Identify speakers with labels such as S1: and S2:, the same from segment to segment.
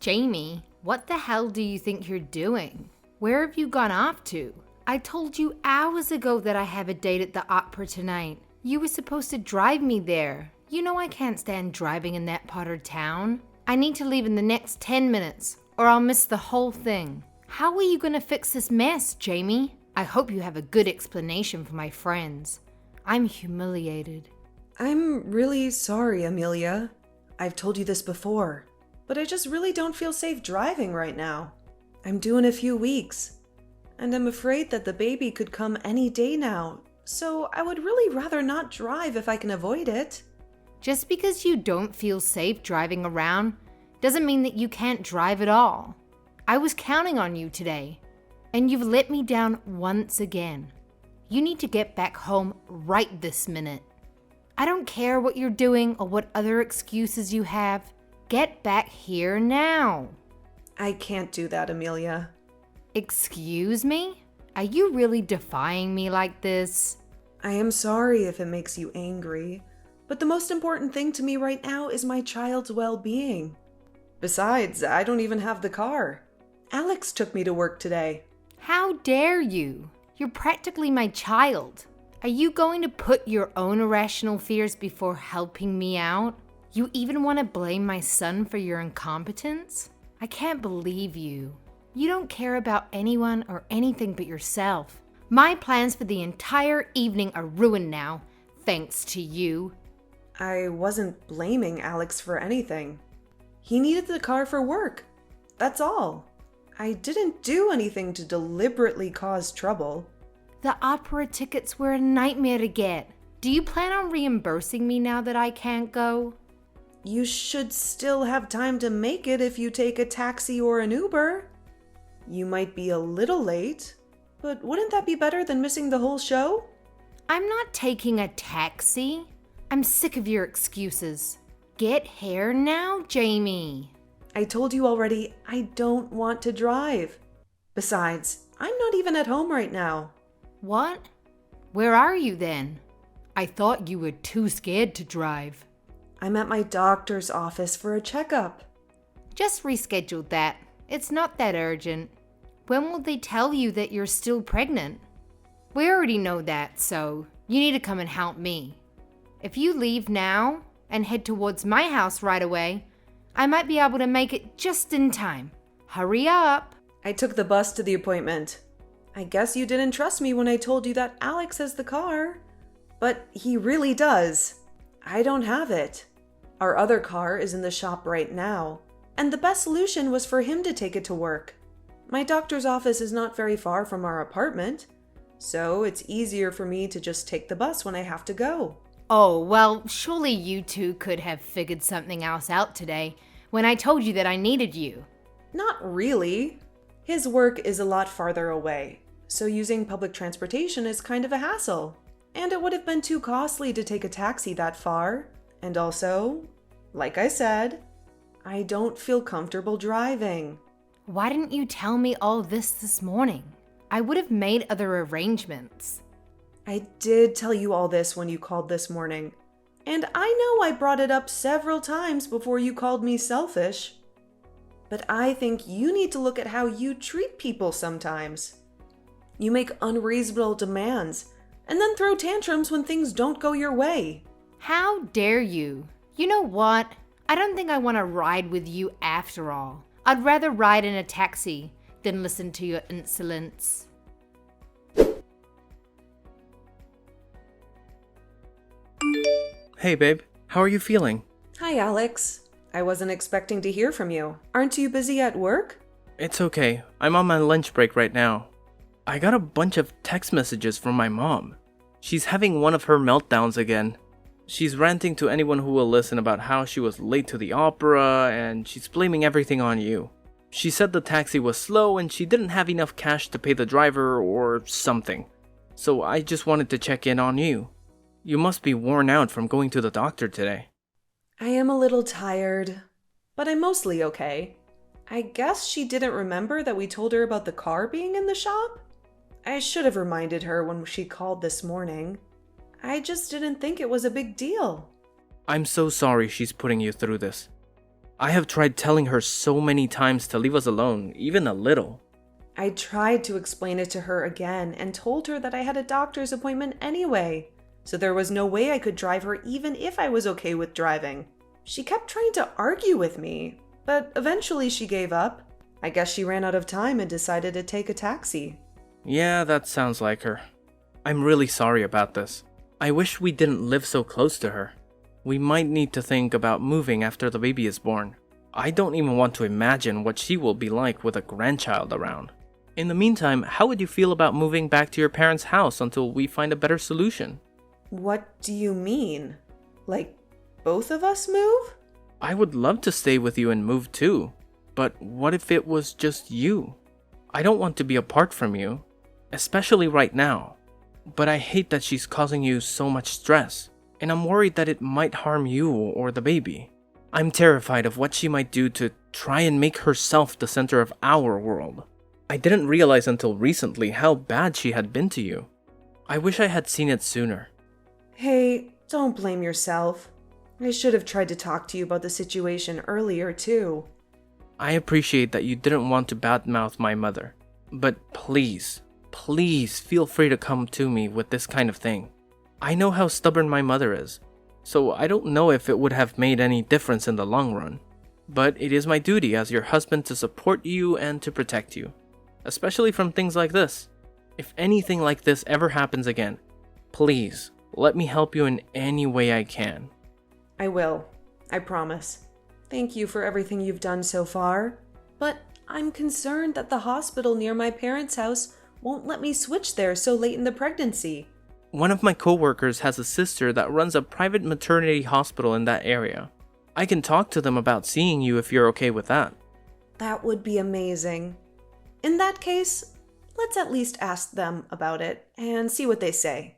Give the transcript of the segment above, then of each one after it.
S1: Jamie, what the hell do you think you're doing? Where have you gone off to? I told you hours ago that I have a date at the opera tonight. You were supposed to drive me there. You know I can't stand driving in that part of town. I need to leave in the next 10 minutes, or I'll miss the whole thing. How are you going to fix this mess, Jamie? I hope you have a good explanation for my friends. I'm humiliated.
S2: I'm really sorry, Amelia. I've told you this before, but I just really don't feel safe driving right now. I'm due in a few weeks, and I'm afraid that the baby could come any day now, so I would really rather not drive if I can avoid it.
S1: Just because you don't feel safe driving around doesn't mean that you can't drive at all. I was counting on you today, and you've let me down once again. You need to get back home right this minute. I don't care what you're doing or what other excuses you have. Get back here now.
S2: I can't do that, Amelia.
S1: Excuse me? Are you really defying me like this?
S2: I am sorry if it makes you angry, but the most important thing to me right now is my child's well-being. Besides, I don't even have the car. Alex took me to work today.
S1: How dare you? You're practically my child. Are you going to put your own irrational fears before helping me out? You even want to blame my son for your incompetence? I can't believe you. You don't care about anyone or anything but yourself. My plans for the entire evening are ruined now, thanks to you.
S2: I wasn't blaming Alex for anything. He needed the car for work. That's all. I didn't do anything to deliberately cause trouble.
S1: The opera tickets were a nightmare to get. Do you plan on reimbursing me now that I can't go?
S2: You should still have time to make it if you take a taxi or an Uber. You might be a little late, but wouldn't that be better than missing the whole show?
S1: I'm not taking a taxi. I'm sick of your excuses. Get here now, Jamie.
S2: I told you already, I don't want to drive. Besides, I'm not even at home right now.
S1: What? Where are you then? I thought you were too scared to drive.
S2: I'm at my doctor's office for a checkup.
S1: Just rescheduled that. It's not that urgent. When will they tell you that you're still pregnant? We already know that, so you need to come and help me. If you leave now and head towards my house right away, I might be able to make it just in time. Hurry up.
S2: I took the bus to the appointment. I guess you didn't trust me when I told you that Alex has the car. But he really does. I don't have it. Our other car is in the shop right now, and the best solution was for him to take it to work. My doctor's office is not very far from our apartment, so it's easier for me to just take the bus when I have to go.
S1: Oh, well, surely you two could have figured something else out today when I told you that I needed you.
S2: Not really. His work is a lot farther away, so using public transportation is kind of a hassle. And it would have been too costly to take a taxi that far. And also, like I said, I don't feel comfortable driving.
S1: Why didn't you tell me all this morning? I would have made other arrangements.
S2: I did tell you all this when you called this morning. And I know I brought it up several times before you called me selfish. But I think you need to look at how you treat people sometimes. You make unreasonable demands and then throw tantrums when things don't go your way.
S1: How dare you? You know what? I don't think I want to ride with you after all. I'd rather ride in a taxi than listen to your insolence.
S3: Hey babe, how are you feeling?
S2: Hi, Alex. I wasn't expecting to hear from you. Aren't you busy at work?
S3: It's okay, I'm on my lunch break right now. I got a bunch of text messages from my mom. She's having one of her meltdowns again. She's ranting to anyone who will listen about how she was late to the opera and she's blaming everything on you. She said the taxi was slow and she didn't have enough cash to pay the driver or something. So I just wanted to check in on you. You must be worn out from going to the doctor today.
S2: I am a little tired, but I'm mostly okay. I guess she didn't remember that we told her about the car being in the shop? I should have reminded her when she called this morning. I just didn't think it was a big deal.
S3: I'm so sorry she's putting you through this. I have tried telling her so many times to leave us alone, even a little.
S2: I tried to explain it to her again and told her that I had a doctor's appointment anyway, so there was no way I could drive her even if I was okay with driving. She kept trying to argue with me, but eventually she gave up. I guess she ran out of time and decided to take a taxi.
S3: Yeah, that sounds like her. I'm really sorry about this. I wish we didn't live so close to her. We might need to think about moving after the baby is born. I don't even want to imagine what she will be like with a grandchild around. In the meantime, how would you feel about moving back to your parents' house until we find a better solution?
S2: What do you mean? Like, both of us move?
S3: I would love to stay with you and move too, but what if it was just you? I don't want to be apart from you, especially right now. But I hate that she's causing you so much stress, and I'm worried that it might harm you or the baby. I'm terrified of what she might do to try and make herself the center of our world. I didn't realize until recently how bad she had been to you. I wish I had seen it sooner.
S2: Hey, don't blame yourself. I should have tried to talk to you about the situation earlier, too.
S3: I appreciate that you didn't want to badmouth my mother, but please feel free to come to me with this kind of thing. I know how stubborn my mother is, so I don't know if it would have made any difference in the long run. But it is my duty as your husband to support you and to protect you, especially from things like this. If anything like this ever happens again, please let me help you in any way I can.
S2: I will. I promise. Thank you for everything you've done so far. But I'm concerned that the hospital near my parents' house won't let me switch there so late in the pregnancy.
S3: One of my coworkers has a sister that runs a private maternity hospital in that area. I can talk to them about seeing you if you're okay with that.
S2: That would be amazing. In that case, let's at least ask them about it and see what they say.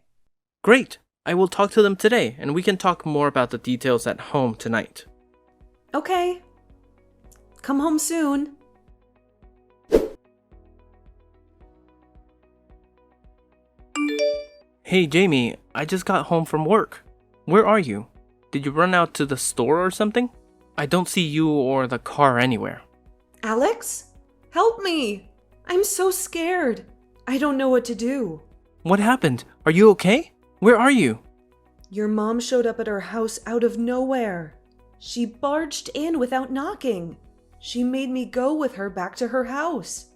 S3: Great! I will talk to them today, and we can talk more about the details at home tonight.
S2: Okay. Come home soon.
S3: Hey Jamie, I just got home from work. Where are you? Did you run out to the store or something? I don't see you or the car anywhere.
S2: Alex? Help me! I'm so scared. I don't know what to do.
S3: What happened? Are you okay? Where are you?
S2: Your mom showed up at our house out of nowhere. She barged in without knocking. She made me go with her back to her house.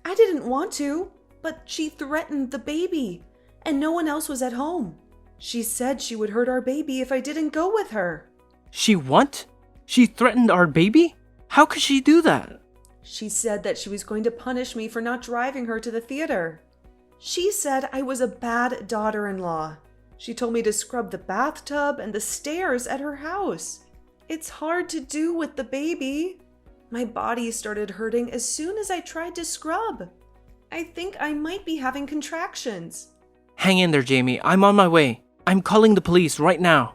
S2: I didn't want to, but she threatened the baby, and no one else was at home. She said she would hurt our baby if I didn't go with her.
S3: She what? She threatened our baby? How could she do that?
S2: She said that she was going to punish me for not driving her to the theater. She said I was a bad daughter-in-law. She told me to scrub the bathtub and the stairs at her house. It's hard to do with the baby. My body started hurting as soon as I tried to scrub. I think I might be having contractions.
S3: Hang in there, Jamie. I'm on my way. I'm calling the police right now.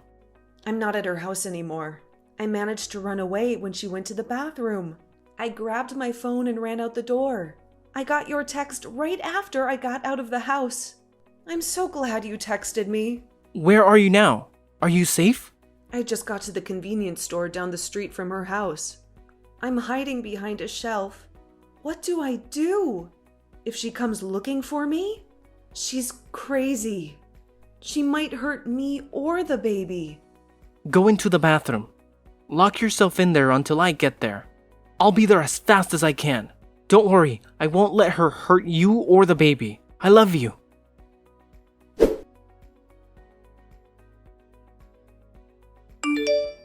S2: I'm not at her house anymore. I managed to run away when she went to the bathroom. I grabbed my phone and ran out the door. I got your text right after I got out of the house. I'm so glad you texted me.
S3: Where are you now? Are you safe?
S2: I just got to the convenience store down the street from her house. I'm hiding behind a shelf. What do I do? If she comes looking for me? She's crazy. She might hurt me or the baby.
S3: Go into the bathroom. Lock yourself in there until I get there. I'll be there as fast as I can. Don't worry, I won't let her hurt you or the baby. I love you.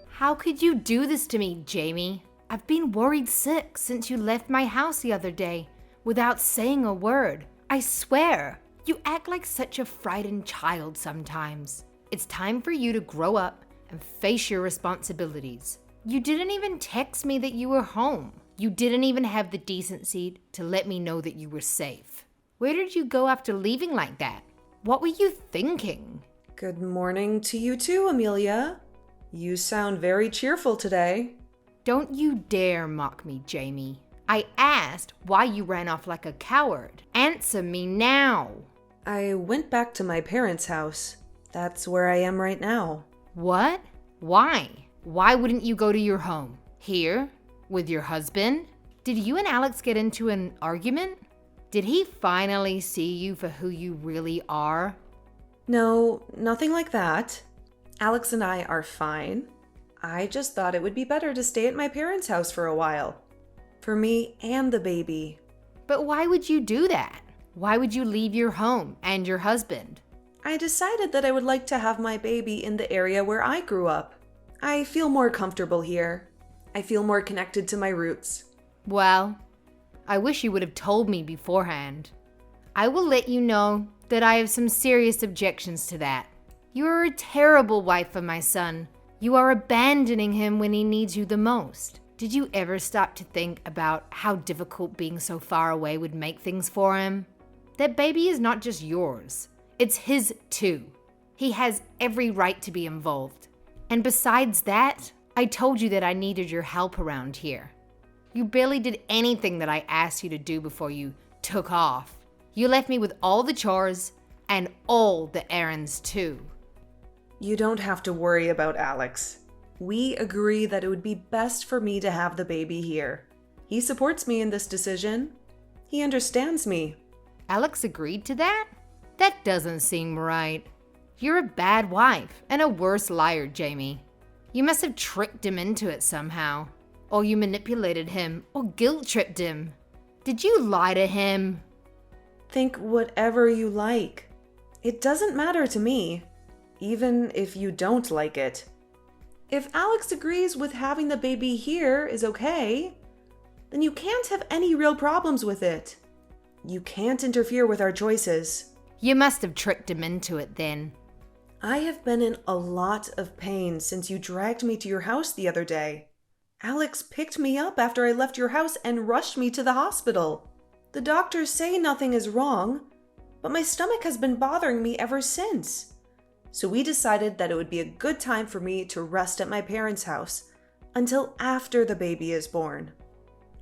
S1: How could you do this to me, Jamie? I've been worried sick since you left my house the other day without saying a word. I swear, you act like such a frightened child sometimes. It's time for you to grow up and face your responsibilities. You didn't even text me that you were home. You didn't even have the decency to let me know that you were safe. Where did you go after leaving like that? What were you thinking?
S2: Good morning to you too, Amelia. You sound very cheerful today.
S1: Don't you dare mock me, Jamie. I asked why you ran off like a coward. Answer me now.
S2: I went back to my parents' house. That's where I am right now.
S1: What? Why? Why wouldn't you go to your home? Here, With your husband? Did you and Alex get into an argument? Did he finally see you for who you really are?
S2: No, nothing like that. Alex and I are fine. I just thought it would be better to stay at my parents' house for a while. For me and the baby.
S1: But why would you do that? Why would you leave your home and your husband?
S2: I decided that I would like to have my baby in the area where I grew up. I feel more comfortable here. I feel more connected to my roots.
S1: Well, I wish you would have told me beforehand. I will let you know that I have some serious objections to that. You are a terrible wife for my son. You are abandoning him when he needs you the most. Did you ever stop to think about how difficult being so far away would make things for him? That baby is not just yours. It's his too. He has every right to be involved. And besides that, I told you that I needed your help around here. You barely did anything that I asked you to do before you took off. You left me with all the chores and all the errands too.
S2: You don't have to worry about Alex. We agree that it would be best for me to have the baby here. He supports me in this decision. He understands me.
S1: Alex agreed to that? That doesn't seem right. You're a bad wife and a worse liar, Jamie. You must have tricked him into it somehow. Or you manipulated him or guilt-tripped him. Did you lie to him?
S2: Think whatever you like. It doesn't matter to me, even if you don't like it. If Alex agrees with having the baby here is okay, then you can't have any real problems with it. You can't interfere with our choices.
S1: You must have tricked him into it then.
S2: I have been in a lot of pain since you dragged me to your house the other day. Alex picked me up after I left your house and rushed me to the hospital. The doctors say nothing is wrong, but my stomach has been bothering me ever since. So we decided that it would be a good time for me to rest at my parents' house until after the baby is born.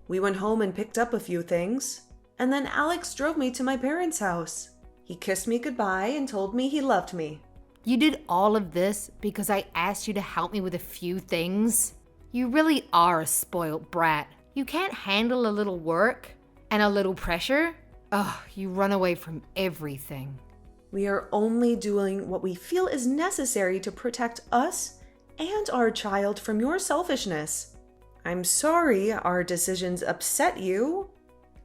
S2: We went home and picked up a few things, and then Alex drove me to my parents' house. He kissed me goodbye and told me he loved me.
S1: You did all of this because I asked you to help me with a few things? You really are a spoiled brat. You can't handle a little work and a little pressure? Ugh, you run away from everything.
S2: We are only doing what we feel is necessary to protect us and our child from your selfishness. I'm sorry our decisions upset you,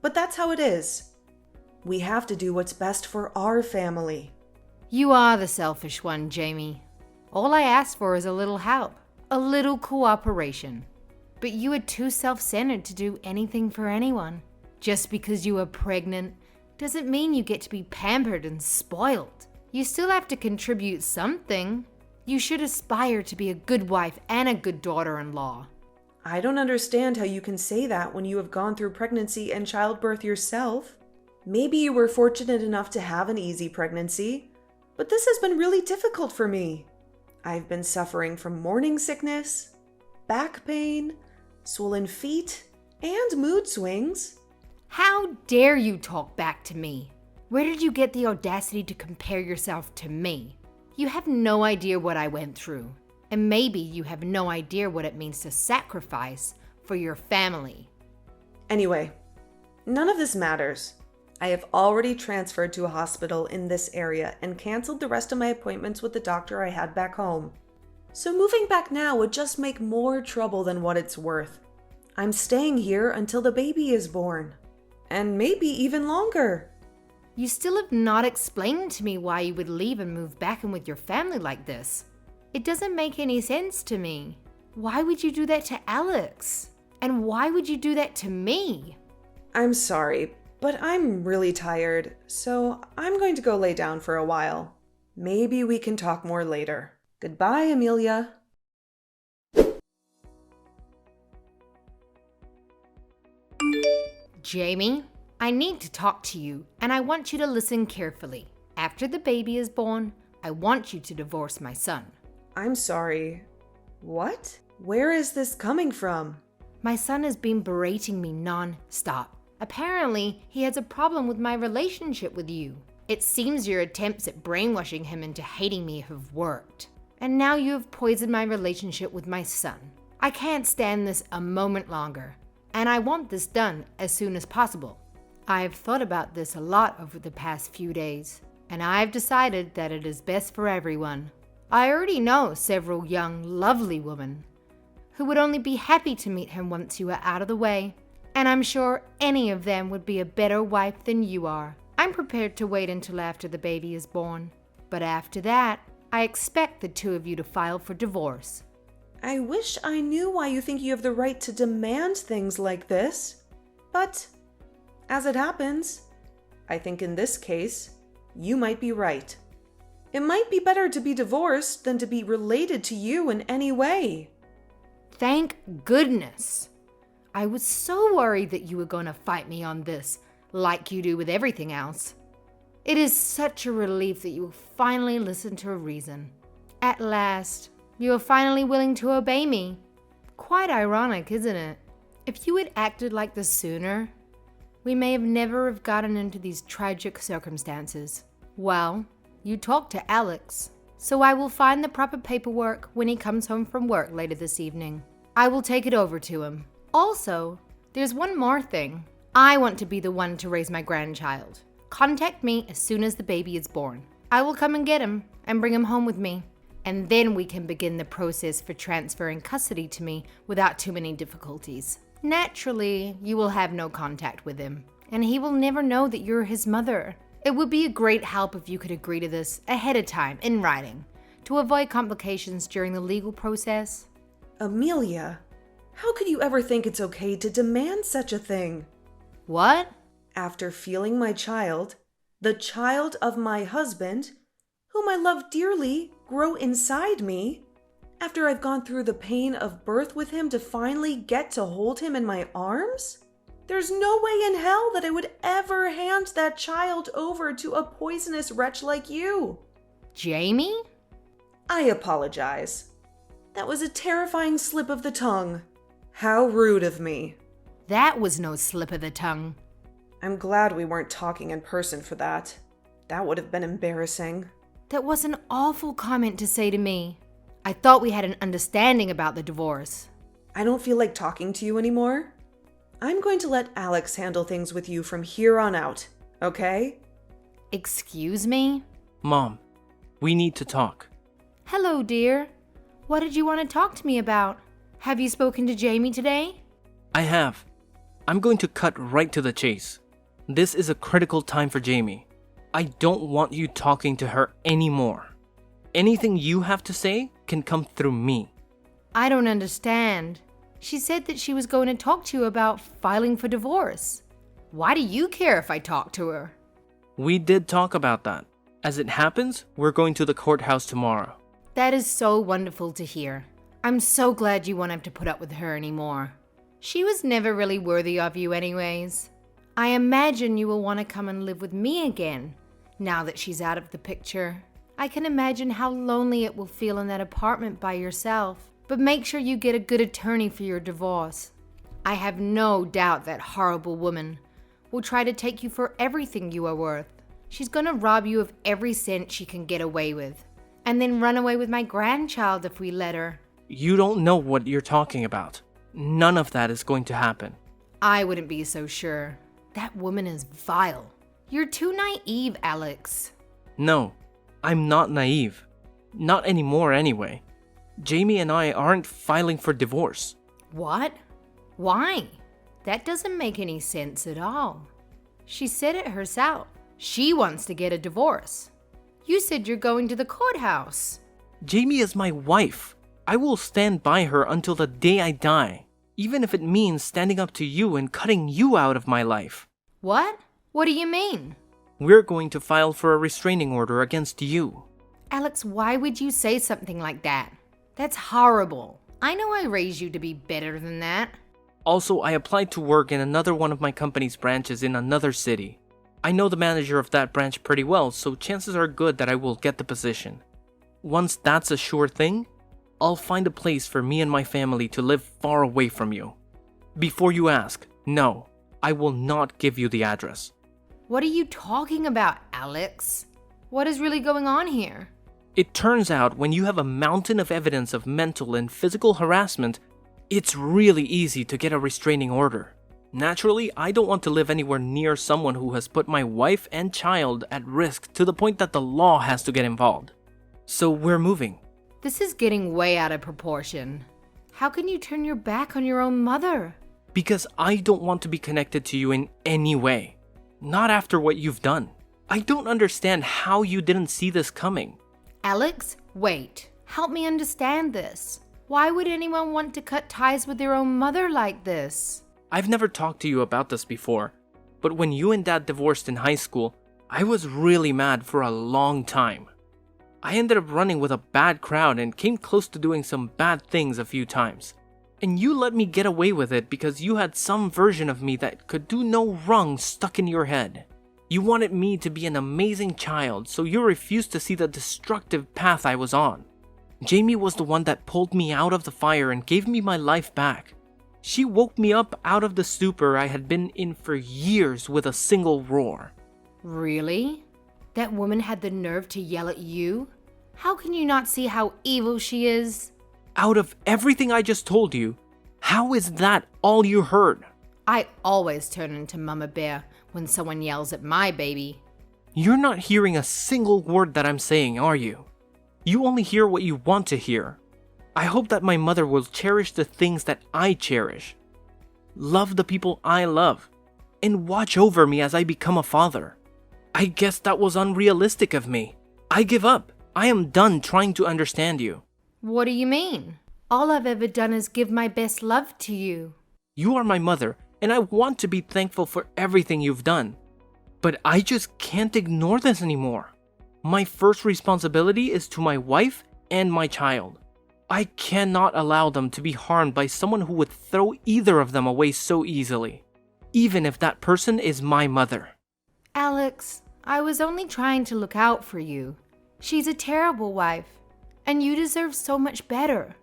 S2: but that's how it is. We have to do what's best for our family.
S1: You are the selfish one, Jamie. All I asked for is a little help, a little cooperation. But you are too self-centered to do anything for anyone. Just because you are pregnant doesn't mean you get to be pampered and spoiled. You still have to contribute something. You should aspire to be a good wife and a good daughter-in-law.
S2: I don't understand how you can say that when you have gone through pregnancy and childbirth yourself. Maybe you were fortunate enough to have an easy pregnancy, but this has been really difficult for me. I've been suffering from morning sickness, back pain, swollen feet, and mood swings.
S1: How dare you talk back to me? Where did you get the audacity to compare yourself to me? You have no idea what I went through. And maybe you have no idea what it means to sacrifice for your family.
S2: Anyway, none of this matters. I have already transferred to a hospital in this area and canceled the rest of my appointments with the doctor I had back home. So moving back now would just make more trouble than what it's worth. I'm staying here until the baby is born. And maybe even longer.
S1: You still have not explained to me why you would leave and move back in with your family like this. It doesn't make any sense to me. Why would you do that to Alex? And why would you do that to me?
S2: I'm sorry, but I'm really tired, so I'm going to go lay down for a while. Maybe we can talk more later. Goodbye, Amelia.
S1: Jamie, I need to talk to you, and I want you to listen carefully. After the baby is born, I want you to divorce my son.
S2: I'm sorry. What? Where is this coming from?
S1: My son has been berating me non-stop. Apparently, he has a problem with my relationship with you. It seems your attempts at brainwashing him into hating me have worked. And now you have poisoned my relationship with my son. I can't stand this a moment longer, and I want this done as soon as possible. I've thought about this a lot over the past few days, and I've decided that it is best for everyone. I already know several young, lovely women who would only be happy to meet him once you are out of the way, and I'm sure any of them would be a better wife than you are. I'm prepared to wait until after the baby is born, but after that, I expect the two of you to file for divorce.
S2: I wish I knew why you think you have the right to demand things like this. But, as it happens, I think in this case, you might be right. It might be better to be divorced than to be related to you in any way.
S1: Thank goodness. I was so worried that you were going to fight me on this, like you do with everything else. It is such a relief that you will finally listen to a reason. At last, you are finally willing to obey me. Quite ironic, isn't it? If you had acted like this sooner, we may have never have gotten into these tragic circumstances. Well, you talked to Alex, so I will find the proper paperwork when he comes home from work later this evening. I will take it over to him. Also, there's one more thing. I want to be the one to raise my grandchild. Contact me as soon as the baby is born. I will come and get him and bring him home with me. And then we can begin the process for transferring custody to me without too many difficulties. Naturally, you will have no contact with him, and he will never know that you're his mother. It would be a great help if you could agree to this ahead of time in writing to avoid complications during the legal process.
S2: Amelia, how could you ever think it's okay to demand such a thing?
S1: What?
S2: After feeling my child, the child of my husband, whom I love dearly, grow inside me, after I've gone through the pain of birth with him to finally get to hold him in my arms? There's no way in hell that I would ever hand that child over to a poisonous wretch like you.
S1: Jamie?
S2: I apologize. That was a terrifying slip of the tongue. How rude of me.
S1: That was no slip of the tongue.
S2: I'm glad we weren't talking in person for that. That would have been embarrassing.
S1: That was an awful comment to say to me. I thought we had an understanding about the divorce.
S2: I don't feel like talking to you anymore. I'm going to let Alex handle things with you from here on out, okay?
S1: Excuse me?
S3: Mom, we need to talk.
S1: Hello, dear. What did you want to talk to me about? Have you spoken to Jamie today?
S3: I have. I'm going to cut right to the chase. This is a critical time for Jamie. I don't want you talking to her anymore. Anything you have to say can come through me.
S1: I don't understand. She said that she was going to talk to you about filing for divorce. Why do you care if I talk to her?
S3: We did talk about that. As it happens, we're going to the courthouse tomorrow.
S1: That is so wonderful to hear. I'm so glad you won't have to put up with her anymore. She was never really worthy of you anyways. I imagine you will want to come and live with me again, now that she's out of the picture. I can imagine how lonely it will feel in that apartment by yourself, but make sure you get a good attorney for your divorce. I have no doubt that horrible woman will try to take you for everything you are worth. She's gonna rob you of every cent she can get away with, and then run away with my grandchild if we let her.
S3: You don't know what you're talking about. None of that is going to happen.
S1: I wouldn't be so sure. That woman is vile. You're too naive, Alex.
S3: No, I'm not naive. Not anymore anyway. Jamie and I aren't filing for divorce.
S1: What? Why? That doesn't make any sense at all. She said it herself. She wants to get a divorce. You said you're going to the courthouse.
S3: Jamie is my wife. I will stand by her until the day I die, even if it means standing up to you and cutting you out of my life.
S1: What? What do you mean?
S3: We're going to file for a restraining order against you.
S1: Alex, why would you say something like that? That's horrible. I know I raised you to be better than that.
S3: Also, I applied to work in another one of my company's branches in another city. I know the manager of that branch pretty well, so chances are good that I will get the position. Once that's a sure thing, I'll find a place for me and my family to live far away from you. Before you ask, no, I will not give you the address.
S1: What are you talking about, Alex? What is really going on here?
S3: It turns out when you have a mountain of evidence of mental and physical harassment, It's really easy to get a restraining order. Naturally, I don't want to live anywhere near someone who has put my wife and child at risk to the point that the law has to get involved. So we're moving.
S1: This is getting way out of proportion. How can you turn your back on your own mother?
S3: Because I don't want to be connected to you in any way. Not after what you've done. I don't understand how you didn't see this coming.
S1: Alex, wait. Help me understand this. Why would anyone want to cut ties with their own mother like this?
S3: I've never talked to you about this before, but when you and Dad divorced in high school, I was really mad for a long time. I ended up running with a bad crowd and came close to doing some bad things a few times. And you let me get away with it because you had some version of me that could do no wrong stuck in your head. You wanted me to be an amazing child, so you refused to see the destructive path I was on. Jamie was the one that pulled me out of the fire and gave me my life back. She woke me up out of the stupor I had been in for years with a single roar.
S1: Really? That woman had the nerve to yell at you? How can you not see how evil she is?
S3: Out of everything I just told you, how is that all you heard?
S1: I always turn into Mama Bear when someone yells at my baby.
S3: You're not hearing a single word that I'm saying, are you? You only hear what you want to hear. I hope that my mother will cherish the things that I cherish. Love the people I love. And watch over me as I become a father. I guess that was unrealistic of me. I give up. I am done trying to understand you.
S1: What do you mean? All I've ever done is give my best love to you.
S3: You are my mother, and I want to be thankful for everything you've done. But I just can't ignore this anymore. My first responsibility is to my wife and my child. I cannot allow them to be harmed by someone who would throw either of them away so easily, even if that person is my mother.
S1: Alex, I was only trying to look out for you. She's a terrible wife, and you deserve so much better.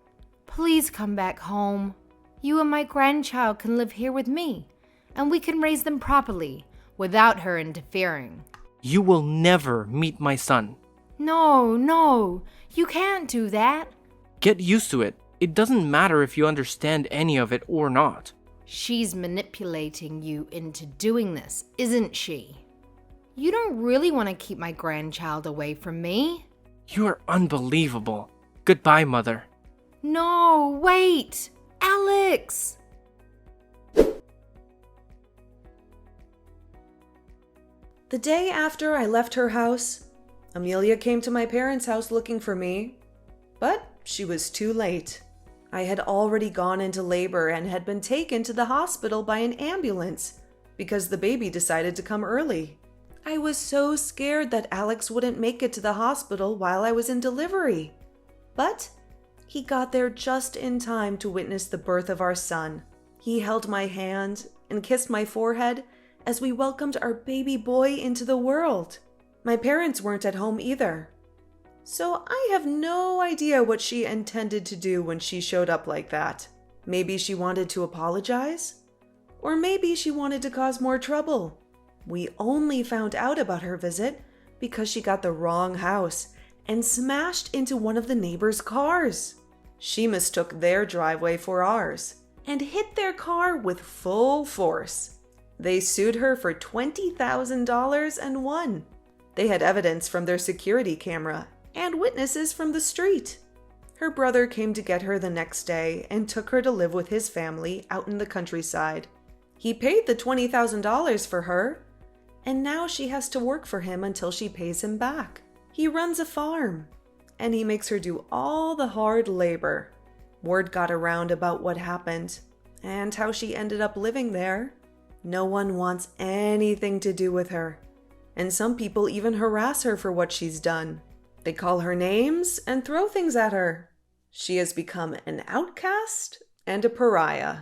S1: Please come back home. You and my grandchild can live here with me, and we can raise them properly without her interfering.
S3: You will never meet my son.
S1: No, you can't do that.
S3: Get used to it. It doesn't matter if you understand any of it or not.
S1: She's manipulating you into doing this, isn't she? You don't really want to keep my grandchild away from me.
S3: You're unbelievable. Goodbye, Mother.
S1: No, wait! Alex!
S2: The day after I left her house, Amelia came to my parents' house looking for me, but she was too late. I had already gone into labor and had been taken to the hospital by an ambulance because the baby decided to come early. I was so scared that Alex wouldn't make it to the hospital while I was in delivery. But he got there just in time to witness the birth of our son. He held my hand and kissed my forehead as we welcomed our baby boy into the world. My parents weren't at home either. So I have no idea what she intended to do when she showed up like that. Maybe she wanted to apologize? Or maybe she wanted to cause more trouble. We only found out about her visit because she got the wrong house and smashed into one of the neighbors' cars. She mistook their driveway for ours and hit their car with full force. They sued her for $20,000 and won. They had evidence from their security camera and witnesses from the street. Her brother came to get her the next day and took her to live with his family out in the countryside. He paid the $20,000 for her, and now she has to work for him until she pays him back. He runs a farm, and he makes her do all the hard labor. Word got around about what happened and how she ended up living there. No one wants anything to do with her, and some people even harass her for what she's done. They call her names and throw things at her. She has become an outcast and a pariah.